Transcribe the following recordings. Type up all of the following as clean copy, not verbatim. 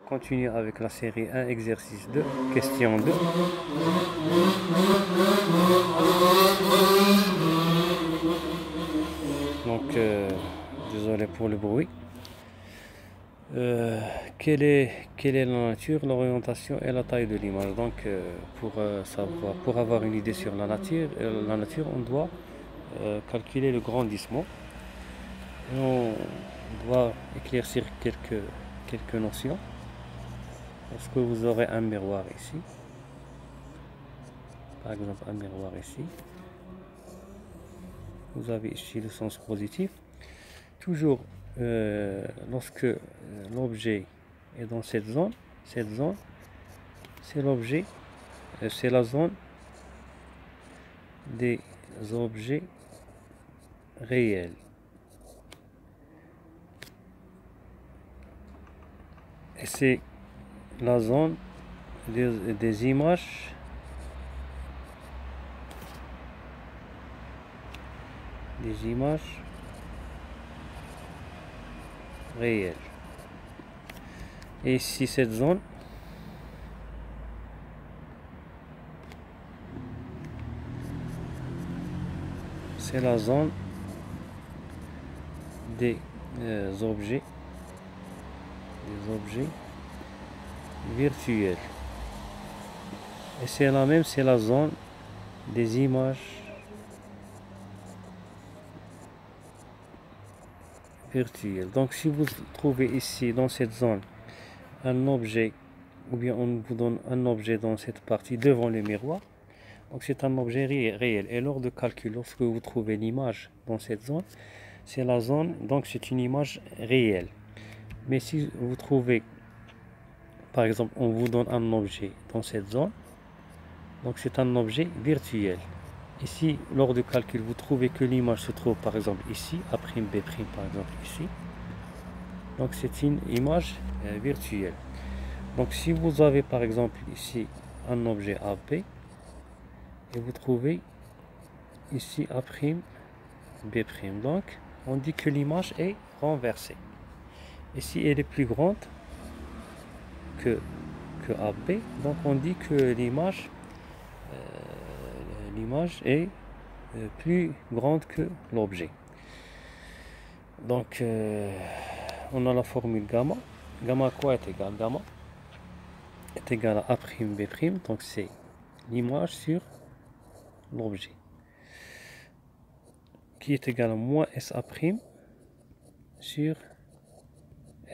On continue avec la série 1, exercice 2, question 2. Donc, désolé pour le bruit. Quelle est la nature, l'orientation et la taille de l'image? Donc, pour avoir une idée sur la nature, on doit calculer le grandissement. Et on doit éclaircir quelques notions. Lorsque vous aurez un miroir ici, par exemple un miroir ici, vous avez ici le sens positif. Toujours lorsque l'objet est dans cette zone, c'est l'objet, c'est la zone des objets réels. Et c'est la zone des images réelles. Et ici, cette zone, c'est la zone des objets virtuels. Et c'est la zone des images virtuelles. Donc si vous trouvez ici dans cette zone un objet, ou bien on vous donne un objet dans cette partie devant le miroir, donc c'est un objet réel. Et lors de calcul, lorsque vous trouvez l'image dans cette zone, c'est la zone, donc c'est une image réelle. Mais si vous trouvez, par exemple, on vous donne un objet dans cette zone, donc c'est un objet virtuel. Ici, lors du calcul, vous trouvez que l'image se trouve par exemple ici, A', B', par exemple ici. Donc c'est une image virtuelle. Donc si vous avez par exemple ici un objet AB, et vous trouvez ici A', B', donc on dit que l'image est renversée. Et si elle est plus grande que AB, donc on dit que l'image est plus grande que l'objet. Donc on a la formule gamma. Gamma à quoi est égal? Gamma est égal à A', B', donc c'est l'image sur l'objet, qui est égal à moins SA' sur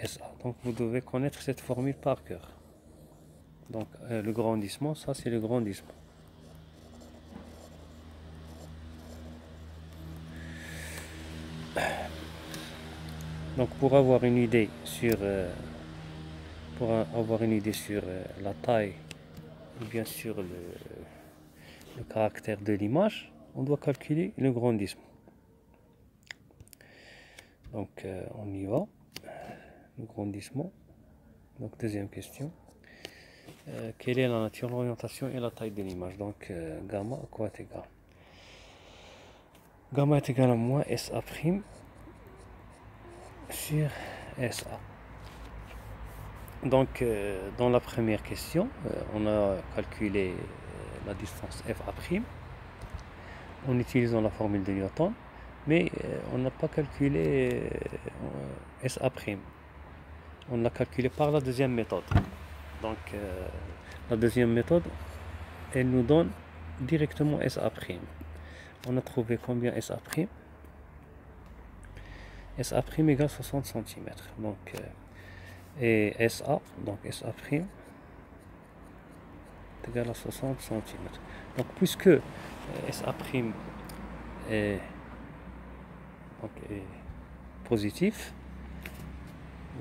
SA. Donc vous devez connaître cette formule par cœur. Donc le grandissement, ça c'est le grandissement. Donc pour avoir une idée sur la taille ou bien sûr le caractère de l'image, on doit calculer le grandissement. Donc on y va. Le grandissement. Donc deuxième question. Quelle est la nature, l'orientation et la taille de l'image? Donc gamma à quoi est égal? Gamma est égal à moins SA' sur SA. Donc dans la première question, on a calculé la distance FA' en utilisant la formule de Newton, mais on n'a pas calculé SA'. On l'a calculé par la deuxième méthode. Donc la deuxième méthode, elle nous donne directement SA'. On a trouvé combien SA'? SA' égale 60 cm. Donc et SA, donc SA' est égal à 60 cm. Donc puisque SA' est positif,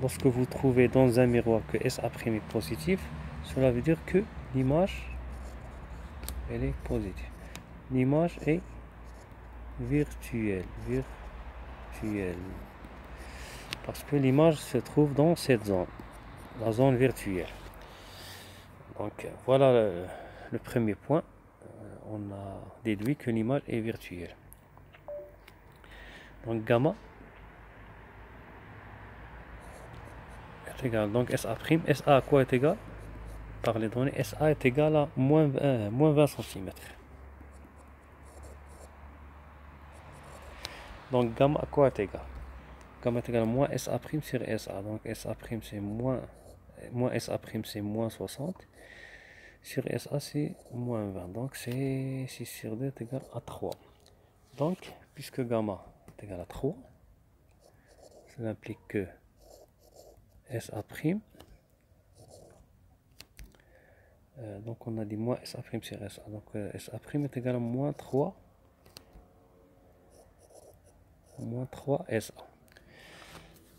lorsque vous trouvez dans un miroir que SA' est positif, cela veut dire que l'image elle est positive. L'image est virtuelle. Parce que l'image se trouve dans cette zone, la zone virtuelle. Donc voilà le premier point. On a déduit que l'image est virtuelle. Donc gamma est égal, donc SA', SA à quoi est égal? Par les données, SA est égal à moins 20 cm. Donc gamma à quoi est égal? Gamma est égal à moins SA' sur SA. Donc SA' c'est moins SA' c'est moins 60. Sur SA c'est moins 20. Donc c'est 6 sur 2 est égal à 3. Donc puisque gamma est égal à 3, cela implique que SA', donc on a dit moins SA' sur SA. Donc SA' est égal à moins 3 SA.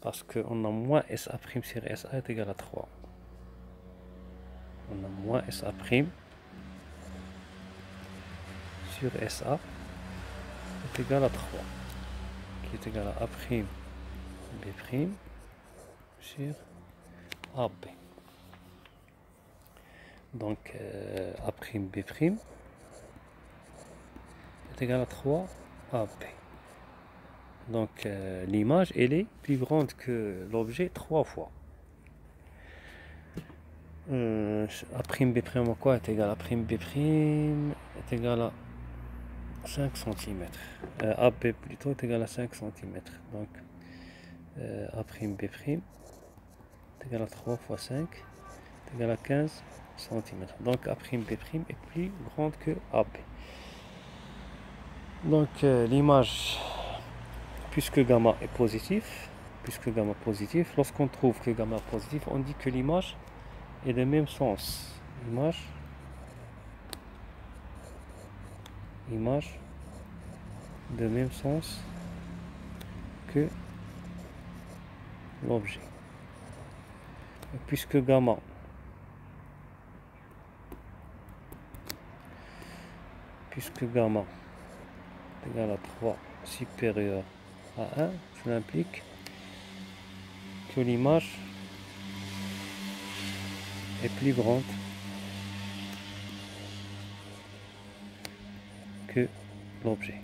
Parce qu'on a moins SA' sur SA est égal à 3. On a moins SA' sur SA est égal à 3. Qui est égal à A', B' sur AB. Donc A', B' est égal à 3 AB. Donc l'image elle est plus grande que l'objet 3 fois. A', B' quoi est égal à A', B' est égal à 5 cm. AB plutôt est égal à 5 cm. Donc A', B' est égal à 3 fois 5 est égal à 15 cm. Donc A', B' est plus grande que AB. Donc l'image, puisque gamma est positif, lorsqu'on trouve que gamma est positif, on dit que l'image est de même sens. Image de même sens que l'objet. Puisque gamma est égal à 3 supérieur à 1, cela implique que l'image est plus grande que l'objet.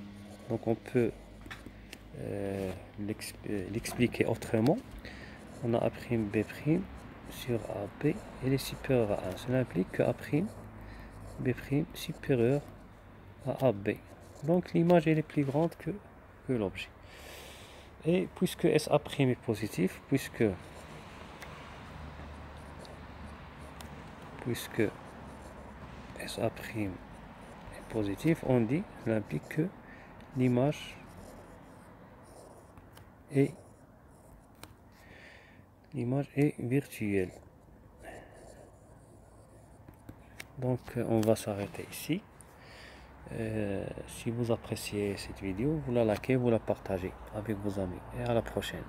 Donc on peut l'expliquer autrement. On a A', B' sur AB, elle est supérieure à 1. Cela implique que A', B' supérieur à AB. Donc l'image elle est plus grande que l'objet. Et puisque SA' est positif, puisque SA' est positif, on dit, cela implique que l'image est virtuelle. Donc on va s'arrêter ici. Si vous appréciez cette vidéo, vous la likez, vous la partagez avec vos amis. Et à la prochaine.